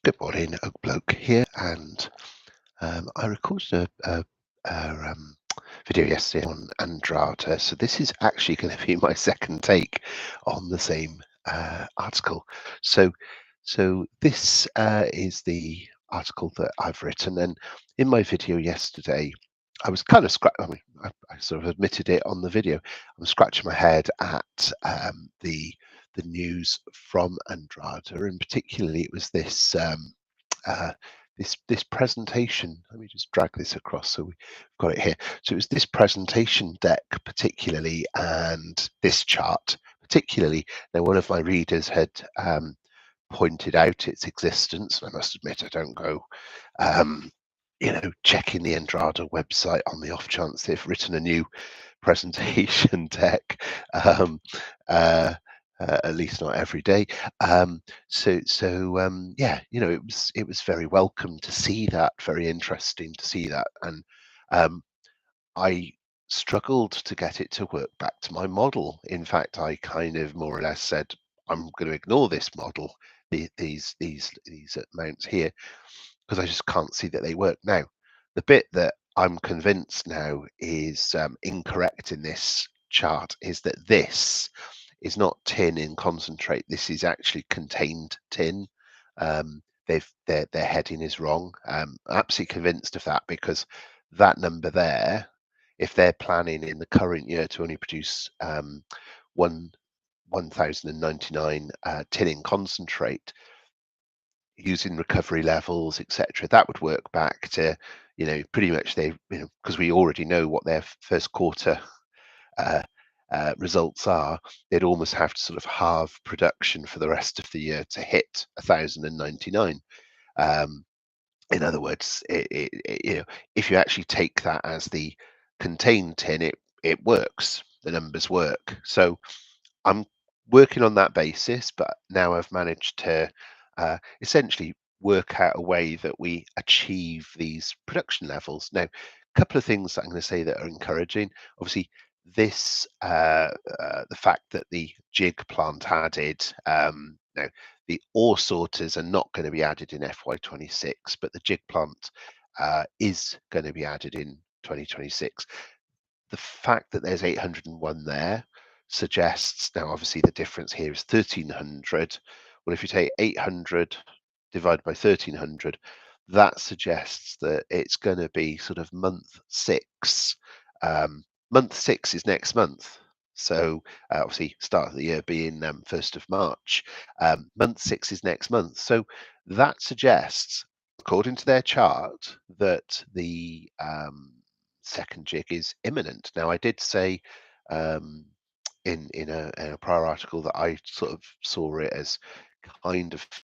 Good morning, Oak Bloke here, and I recorded a video yesterday on Andrada, so this is actually going to be my second take on the same article. So, so this is the article that I've written, and in my video yesterday, I was kind of I mean, I sort of admitted it on the video. I'm scratching my head at the news from Andrada, and particularly it was this uh, this presentation. Let me just drag this across so we've got it here. So it was this presentation deck particularly, and this chart particularly. Now, one of my readers had pointed out its existence. I must admit, I don't go um, checking the Andrada website on the off chance they've written a new presentation deck. Um, uh, at least not every day. Yeah, it was very welcome to see that, very interesting to see that, and um, I struggled to get it to work back to my model. In fact, I kind of more or less said, I'm going to ignore this model, these amounts here, because I just can't see that they work. Now, the bit that I'm convinced now is incorrect in this chart is that this is not tin in concentrate. This is actually contained tin. Their heading is wrong. Absolutely convinced of that, because that number there, if they're planning in the current year to only produce 1,099 tin in concentrate, using recovery levels, etc., that would work back to, pretty much because we already know what their first quarter uh, results are. They'd almost have to sort of halve production for the rest of the year to hit 1,099. Um, in other words, if you actually take that as the contained tin, it works. The numbers work. So I'm working on that basis, but now I've managed to essentially work out a way that we achieve these production levels. Now, a couple of things that I'm going to say that are encouraging. Obviously, the fact that the jig plant added. Now, the ore sorters are not going to be added in FY26, but the jig plant is going to be added in 2026. The fact that there's 801 there suggests, now obviously the difference here is 1300. Well, if you take 800 divided by 1300, that suggests that it's going to be sort of month six. Month six is next month. So obviously start of the year being 1st of March. Month six is next month. So that suggests, according to their chart, that the second jig is imminent. Now, I did say um, in a prior article that I sort of saw it as kind of